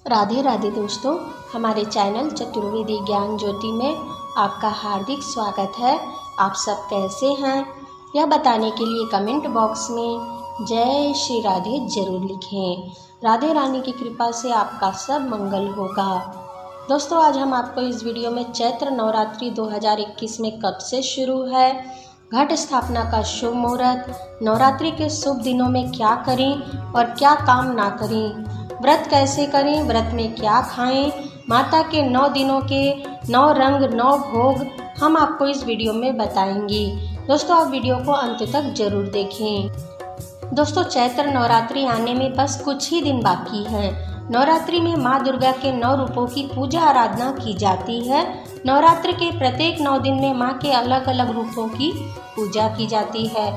राधे राधे दोस्तों, हमारे चैनल चतुर्वेदी ज्ञान ज्योति में आपका हार्दिक स्वागत है। आप सब कैसे हैं यह बताने के लिए कमेंट बॉक्स में जय श्री राधे जरूर लिखें। राधे रानी की कृपा से आपका सब मंगल होगा। दोस्तों, आज हम आपको इस वीडियो में चैत्र नवरात्रि 2021 में कब से शुरू है, घट स्थापना का शुभ मुहूर्त, नवरात्रि के शुभ दिनों में क्या करें और क्या काम ना करें, व्रत कैसे करें, व्रत में क्या खाएं, माता के 9 दिनों के 9 रंग 9 भोग हम आपको इस वीडियो में बताएंगे। दोस्तों, आप वीडियो को अंत तक जरूर देखें। दोस्तों, चैत्र नवरात्रि आने में बस कुछ ही दिन बाकी है। नवरात्रि में माँ दुर्गा के 9 रूपों की पूजा आराधना की जाती है। नवरात्र के प्रत्येक 9 दिन में माँ के अलग अलग रूपों की पूजा की जाती है,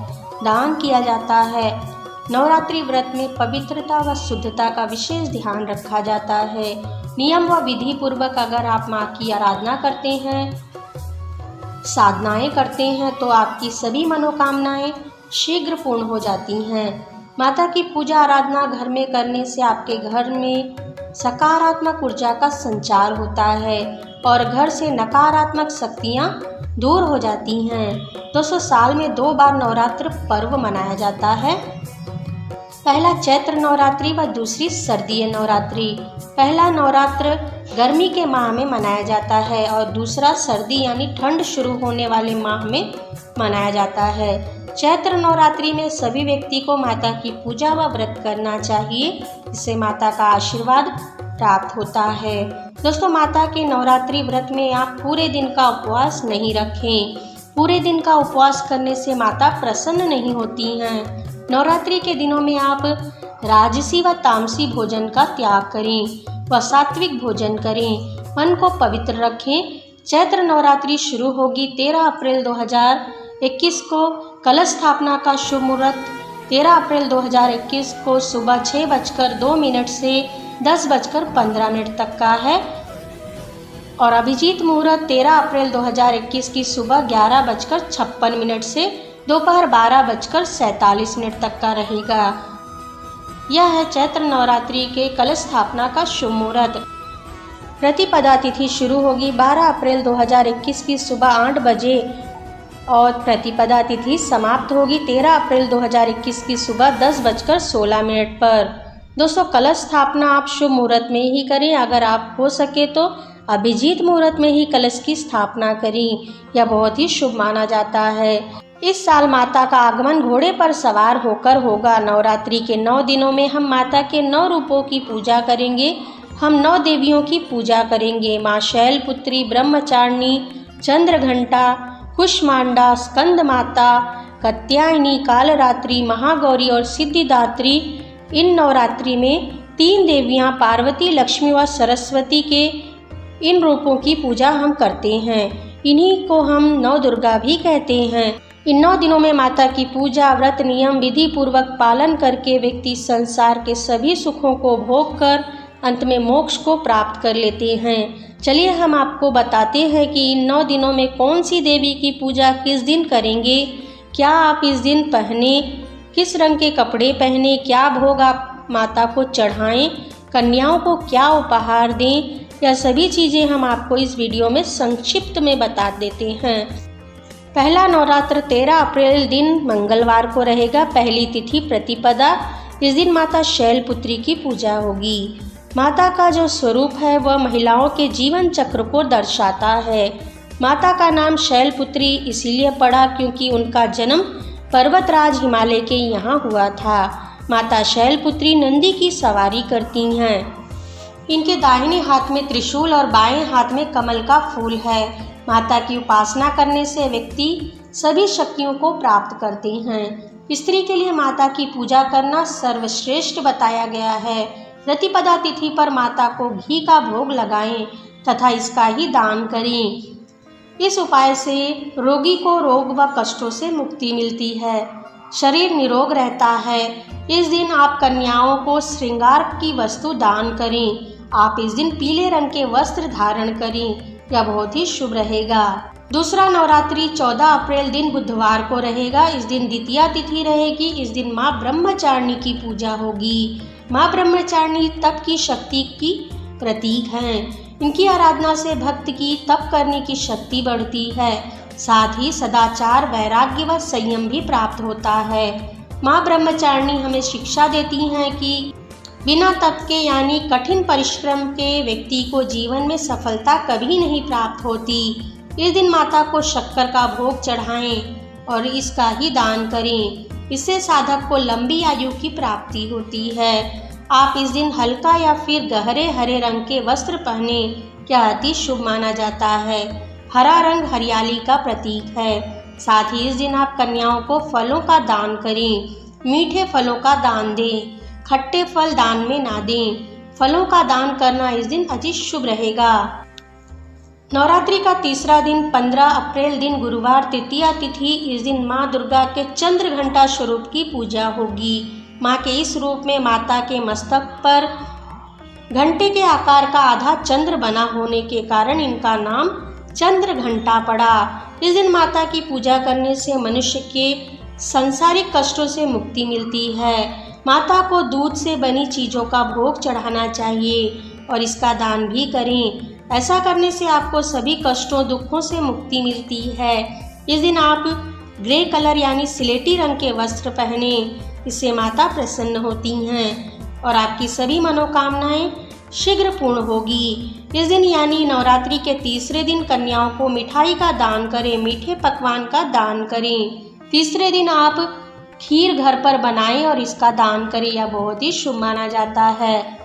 दान किया जाता है। नवरात्रि व्रत में पवित्रता व शुद्धता का विशेष ध्यान रखा जाता है। नियम व विधि पूर्वक अगर आप माँ की आराधना करते हैं, साधनाएं करते हैं तो आपकी सभी मनोकामनाएं शीघ्र पूर्ण हो जाती हैं। माता की पूजा आराधना घर में करने से आपके घर में सकारात्मक ऊर्जा का संचार होता है और घर से नकारात्मक शक्तियां दूर हो जाती हैं। दोस्तों, साल में 2 बार नवरात्र पर्व मनाया जाता है। पहला चैत्र नवरात्रि व दूसरी सर्दीय नवरात्रि। पहला नवरात्र गर्मी के माह में मनाया जाता है और दूसरा सर्दी यानी ठंड शुरू होने वाले माह में मनाया जाता है। चैत्र नवरात्रि में सभी व्यक्ति को माता की पूजा व व्रत करना चाहिए, इससे माता का आशीर्वाद प्राप्त होता है। दोस्तों, माता के नवरात्रि व्रत में आप पूरे दिन का उपवास नहीं रखें। पूरे दिन का उपवास करने से माता प्रसन्न नहीं होती हैं। नवरात्रि के दिनों में आप राजसी व तामसी भोजन का त्याग करें व सात्विक भोजन करें। मन को पवित्र रखें। चैत्र नवरात्रि शुरू होगी 13 अप्रैल 2021 को। कलश स्थापना का शुभ मुहूर्त 13 अप्रैल 2021 को सुबह 6:02 से 10:15 तक का है और अभिजीत मुहूर्त 13 अप्रैल 2021 की सुबह 11:56 से दोपहर 12:47 तक का रहेगा। यह है चैत्र नवरात्रि के कलश स्थापना का शुभ मुहूर्त। प्रतिपदा तिथि शुरू होगी 12 अप्रैल 2021 की सुबह 8 बजे और प्रतिपदा तिथि समाप्त होगी 13 अप्रैल 2021 की सुबह 10:16 पर। दोस्तों, कलश स्थापना आप शुभ मुहूर्त में ही करें। अगर आप हो सके तो अभिजीत मुहूर्त में ही कलश की स्थापना करें, यह बहुत ही शुभ माना जाता है। इस साल माता का आगमन घोड़े पर सवार होकर होगा। नवरात्रि के 9 दिनों में हम माता के 9 रूपों की पूजा करेंगे। हम 9 देवियों की पूजा करेंगे। माँ शैलपुत्री, ब्रह्मचारिणी, चंद्रघंटा, कुष्मांडा, स्कंद माता, कात्यायनी, कालरात्रि, महागौरी और सिद्धिदात्री। इन नवरात्रि में 3 देवियाँ पार्वती, लक्ष्मी व सरस्वती के इन रूपों की पूजा हम करते हैं। इन्हीं को हम 9 दुर्गा भी कहते हैं। इन 9 दिनों में माता की पूजा, व्रत, नियम विधि पूर्वक पालन करके व्यक्ति संसार के सभी सुखों को भोग कर अंत में मोक्ष को प्राप्त कर लेते हैं। चलिए हम आपको बताते हैं कि इन 9 दिनों में कौन सी देवी की पूजा किस दिन करेंगे, क्या आप इस दिन पहने, किस रंग के कपड़े पहने, क्या भोग आप माता को चढ़ाएं, कन्याओं को क्या उपहार दें, यह सभी चीज़ें हम आपको इस वीडियो में संक्षिप्त में बता देते हैं। पहला नवरात्र 13 अप्रैल दिन मंगलवार को रहेगा। पहली तिथि प्रतिपदा। इस दिन माता शैलपुत्री की पूजा होगी। माता का जो स्वरूप है वह महिलाओं के जीवन चक्र को दर्शाता है। माता का नाम शैलपुत्री इसीलिए पड़ा क्योंकि उनका जन्म पर्वतराज हिमालय के यहाँ हुआ था। माता शैलपुत्री नंदी की सवारी करती हैं। इनके दाहिने हाथ में त्रिशूल और बाएं हाथ में कमल का फूल है। माता की उपासना करने से व्यक्ति सभी शक्तियों को प्राप्त करते हैं। स्त्री के लिए माता की पूजा करना सर्वश्रेष्ठ बताया गया है। प्रतिपदा तिथि पर माता को घी का भोग लगाएं तथा इसका ही दान करें। इस उपाय से रोगी को रोग व कष्टों से मुक्ति मिलती है, शरीर निरोग रहता है। इस दिन आप कन्याओं को श्रृंगार की वस्तु दान करें। आप इस दिन पीले रंग के वस्त्र धारण करें, यह बहुत ही शुभ रहेगा। दूसरा नवरात्रि 14 अप्रैल दिन बुधवार को रहेगा। इस दिन द्वितीया तिथि रहेगी। इस दिन माँ ब्रह्मचारिणी की पूजा होगी। माँ ब्रह्मचारिणी तप की शक्ति की प्रतीक हैं। इनकी आराधना से भक्त की तप करने की शक्ति बढ़ती है, साथ ही सदाचार, वैराग्य व संयम भी प्राप्त होता है। माँ ब्रह्मचारिणी हमें शिक्षा देती हैं कि बिना तप के यानी कठिन परिश्रम के व्यक्ति को जीवन में सफलता कभी नहीं प्राप्त होती। इस दिन माता को शक्कर का भोग चढ़ाएं और इसका ही दान करें। इससे साधक को लंबी आयु की प्राप्ति होती है। आप इस दिन हल्का या फिर गहरे हरे रंग के वस्त्र पहने, क्या अति शुभ माना जाता है। हरा रंग हरियाली का प्रतीक है। साथ ही इस दिन आप कन्याओं को फलों का दान करें। मीठे फलों का दान दें, खट्टे फल दान में ना दें। फलों का दान करना इस दिन अति शुभ रहेगा। नवरात्रि का तीसरा दिन 15 अप्रैल दिन गुरुवार तृतीया तिथि। इस दिन माँ दुर्गा के चंद्र घंटा स्वरूप की पूजा होगी। माँ के इस रूप में माता के मस्तक पर घंटे के आकार का आधा चंद्र बना होने के कारण इनका नाम चंद्र घंटा पड़ा। इस दिन माता की पूजा करने से मनुष्य के सांसारिक कष्टों से मुक्ति मिलती है। माता को दूध से बनी चीज़ों का भोग चढ़ाना चाहिए और इसका दान भी करें। ऐसा करने से आपको सभी कष्टों, दुखों से मुक्ति मिलती है। इस दिन आप ग्रे कलर यानी सिलेटी रंग के वस्त्र पहने, इससे माता प्रसन्न होती हैं और आपकी सभी मनोकामनाएं शीघ्र पूर्ण होगी। इस दिन यानी नवरात्रि के तीसरे दिन कन्याओं को मिठाई का दान करें, मीठे पकवान का दान करें। तीसरे दिन आप खीर घर पर बनाएं और इसका दान करें, यह बहुत ही शुभ माना जाता है।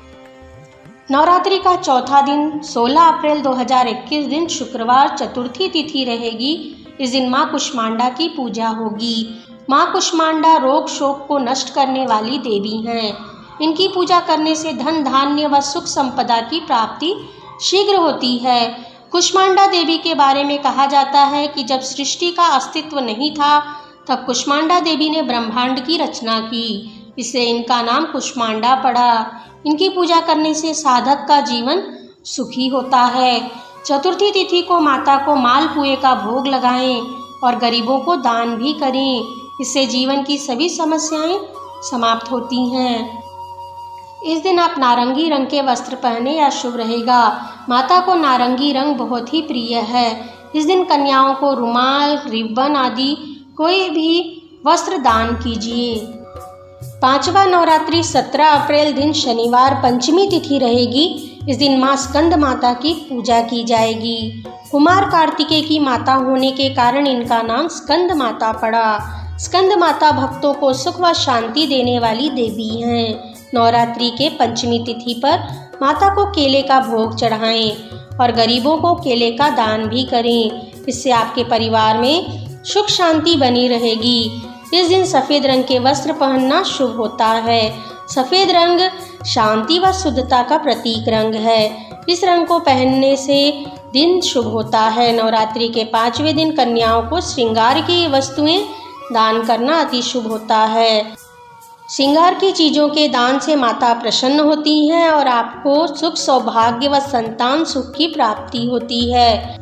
नवरात्रि का चौथा दिन 16 अप्रैल 2021 दिन शुक्रवार चतुर्थी तिथि रहेगी। इस दिन माँ कुष्मांडा की पूजा होगी। माँ कुष्मांडा रोग शोक को नष्ट करने वाली देवी हैं। इनकी पूजा करने से धन धान्य व सुख संपदा की प्राप्ति शीघ्र होती है। कुष्मांडा देवी के बारे में कहा जाता है कि जब सृष्टि का अस्तित्व नहीं था तब कुष्मांडा देवी ने ब्रह्मांड की रचना की, इससे इनका नाम कुष्मांडा पड़ा। इनकी पूजा करने से साधक का जीवन सुखी होता है। चतुर्थी तिथि को माता को मालपुए का भोग लगाएं और गरीबों को दान भी करें, इससे जीवन की सभी समस्याएं समाप्त होती हैं। इस दिन आप नारंगी रंग के वस्त्र पहने या शुभ रहेगा। माता को नारंगी रंग बहुत ही प्रिय है। इस दिन कन्याओं को रुमाल, रिबन आदि कोई भी वस्त्र दान कीजिए। पांचवा नवरात्रि 17 अप्रैल दिन शनिवार पंचमी तिथि रहेगी। इस दिन माँ स्कंद माता की पूजा की जाएगी। कुमार कार्तिकेय की माता होने के कारण इनका नाम स्कंद माता पड़ा। स्कंद माता भक्तों को सुख व शांति देने वाली देवी हैं। नवरात्रि के पंचमी तिथि पर माता को केले का भोग चढ़ाएं और गरीबों को केले का दान भी करें, इससे आपके परिवार में सुख शांति बनी रहेगी। इस दिन सफ़ेद रंग के वस्त्र पहनना शुभ होता है। सफ़ेद रंग शांति व शुद्धता का प्रतीक रंग है। इस रंग को पहनने से दिन शुभ होता है। नवरात्रि के 5वें दिन कन्याओं को श्रृंगार की वस्तुएं दान करना अति शुभ होता है। श्रृंगार की चीज़ों के दान से माता प्रसन्न होती हैं और आपको सुख, सौभाग्य व संतान सुख की प्राप्ति होती है।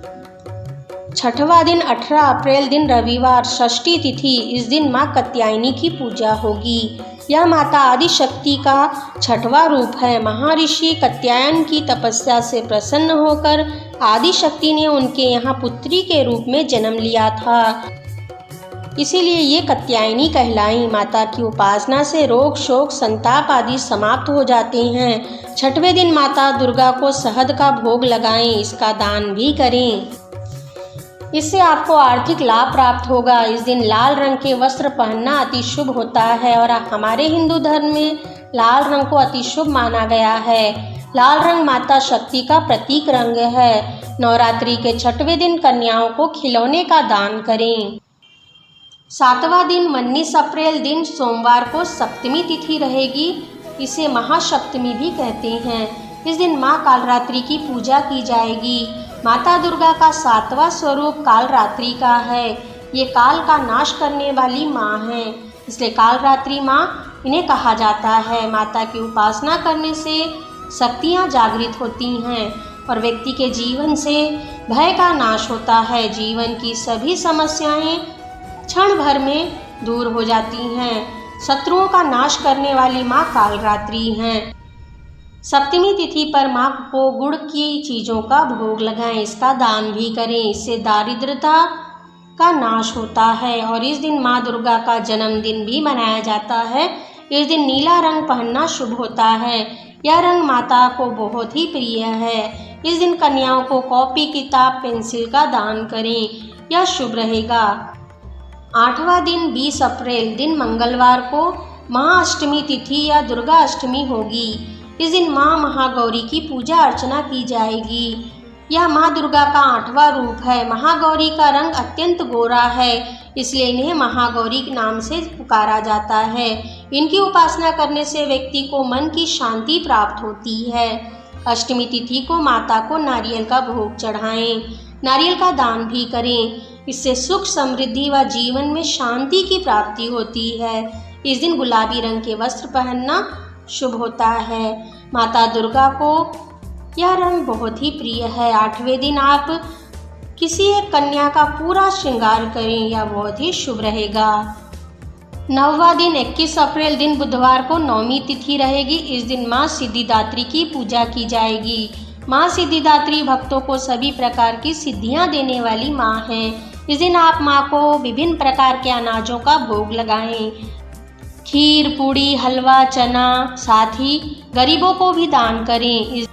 छठवां दिन 18 अप्रैल दिन रविवार षष्ठी तिथि। इस दिन माँ कात्यायनी की पूजा होगी। यह माता आदि शक्ति का छठवां रूप है। महर्षि कात्यायन की तपस्या से प्रसन्न होकर आदि शक्ति ने उनके यहाँ पुत्री के रूप में जन्म लिया था, इसीलिए ये कात्यायनी कहलाई। माता की उपासना से रोग शोक संताप आदि समाप्त हो जाते हैं। छठवें दिन माता दुर्गा को शहद का भोग लगाएं, इसका दान भी करें, इससे आपको आर्थिक लाभ प्राप्त होगा। इस दिन लाल रंग के वस्त्र पहनना अति शुभ होता है और हमारे हिंदू धर्म में लाल रंग को अति शुभ माना गया है। लाल रंग माता शक्ति का प्रतीक रंग है। नवरात्रि के छठवें दिन कन्याओं को खिलौने का दान करें। 7वां दिन 19 अप्रैल दिन सोमवार को सप्तमी तिथि रहेगी। इसे महासप्तमी भी कहते हैं। इस दिन माँ कालरात्रि की पूजा की जाएगी। माता दुर्गा का 7वां स्वरूप कालरात्रि का है। ये काल का नाश करने वाली माँ है, इसलिए कालरात्रि माँ इन्हें कहा जाता है। माता की उपासना करने से शक्तियाँ जागृत होती हैं और व्यक्ति के जीवन से भय का नाश होता है। जीवन की सभी समस्याएं क्षण भर में दूर हो जाती हैं। शत्रुओं का नाश करने वाली माँ कालरात्रि हैं। सप्तमी तिथि पर माँ को गुड़ की चीज़ों का भोग लगाएं, इसका दान भी करें। इससे दारिद्रता का नाश होता है। और इस दिन माँ दुर्गा का जन्मदिन भी मनाया जाता है। इस दिन नीला रंग पहनना शुभ होता है। यह रंग माता को बहुत ही प्रिय है। इस दिन कन्याओं को कॉपी, किताब, पेंसिल का दान करें, यह शुभ रहेगा। 8वां दिन 20 अप्रैल दिन मंगलवार को महाअष्टमी तिथि या दुर्गा अष्टमी होगी। इस दिन माँ महागौरी की पूजा अर्चना की जाएगी। यह माँ दुर्गा का 8वां रूप है। महागौरी का रंग अत्यंत गोरा है, इसलिए इन्हें महागौरी के नाम से पुकारा जाता है। इनकी उपासना करने से व्यक्ति को मन की शांति प्राप्त होती है। अष्टमी तिथि को माता को नारियल का भोग चढ़ाएं, नारियल का दान भी करें। इससे सुख, समृद्धि व जीवन में शांति की प्राप्ति होती है। इस दिन गुलाबी रंग के वस्त्र पहनना शुभ होता है। माता दुर्गा को यह रंग बहुत ही प्रिय है। 8वें दिन आप किसी एक कन्या का पूरा श्रृंगार करें, यह बहुत ही शुभ रहेगा। 9वां दिन 21 अप्रैल दिन बुधवार को नवमी तिथि रहेगी। इस दिन माँ सिद्धिदात्री की पूजा की जाएगी। माँ सिद्धिदात्री भक्तों को सभी प्रकार की सिद्धियाँ देने वाली माँ है। इस दिन आप माँ को विभिन्न प्रकार के अनाजों का भोग लगाएं, खीर, पूड़ी, हलवा, चना, साथ ही गरीबों को भी दान करें।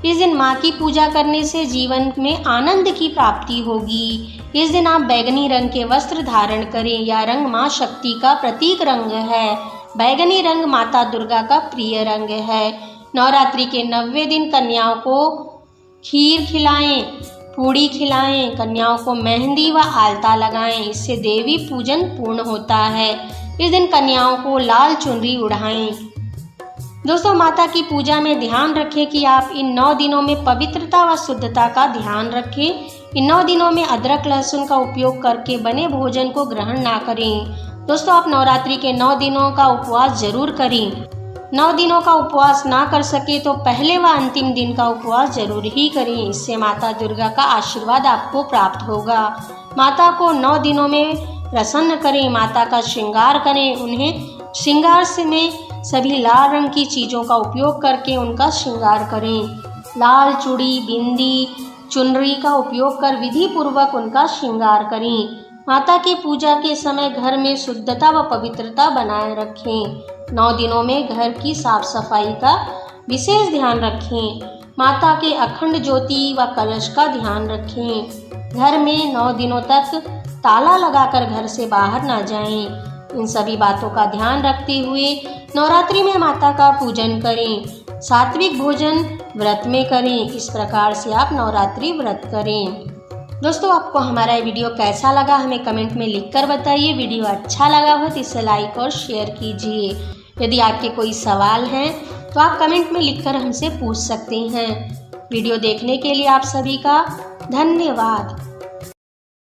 इस दिन माँ की पूजा करने से जीवन में आनंद की प्राप्ति होगी। इस दिन आप बैगनी रंग के वस्त्र धारण करें। यह रंग माँ शक्ति का प्रतीक रंग है। बैगनी रंग माता दुर्गा का प्रिय रंग है। नवरात्रि के 9वें दिन कन्याओं को खीर खिलाएं, पूड़ी खिलाएं, कन्याओं को मेहंदी व आलता लगाएं। इससे देवी पूजन पूर्ण होता है। इस दिन कन्याओं को लाल चुनरी उड़ाएं। दोस्तों, माता की पूजा में ध्यान रखें कि आप इन 9 दिनों में पवित्रता व शुद्धता का ध्यान रखें। इन 9 दिनों में अदरक, लहसुन का उपयोग करके बने भोजन को ग्रहण ना करें। दोस्तों, आप नवरात्रि के 9 दिनों का उपवास जरूर करें। 9 दिनों का उपवास ना कर सके तो पहले व अंतिम दिन का उपवास जरूर ही करें। इससे माता दुर्गा का आशीर्वाद आपको प्राप्त होगा। माता को 9 दिनों में प्रसन्न करें, माता का श्रृंगार करें। उन्हें श्रृंगार में सभी लाल रंग की चीज़ों का उपयोग करके उनका श्रृंगार करें। लाल चूड़ी, बिंदी, चुनरी का उपयोग कर विधि पूर्वक उनका श्रृंगार करें। माता की पूजा के समय घर में शुद्धता व पवित्रता बनाए रखें। 9 दिनों में घर की साफ सफाई का विशेष ध्यान रखें। माता के अखंड ज्योति व कलश का ध्यान रखें। घर में 9 दिनों तक ताला लगाकर घर से बाहर ना जाएं। इन सभी बातों का ध्यान रखते हुए नवरात्रि में माता का पूजन करें। सात्विक भोजन व्रत में करें। इस प्रकार से आप नवरात्रि व्रत करें। दोस्तों, आपको हमारा ये वीडियो कैसा लगा हमें कमेंट में लिखकर बताइए। वीडियो अच्छा लगा हो तो इसे लाइक और शेयर कीजिए। यदि आपके कोई सवाल हैं तो आप कमेंट में लिखकर हमसे पूछ सकते हैं। वीडियो देखने के लिए आप सभी का धन्यवाद।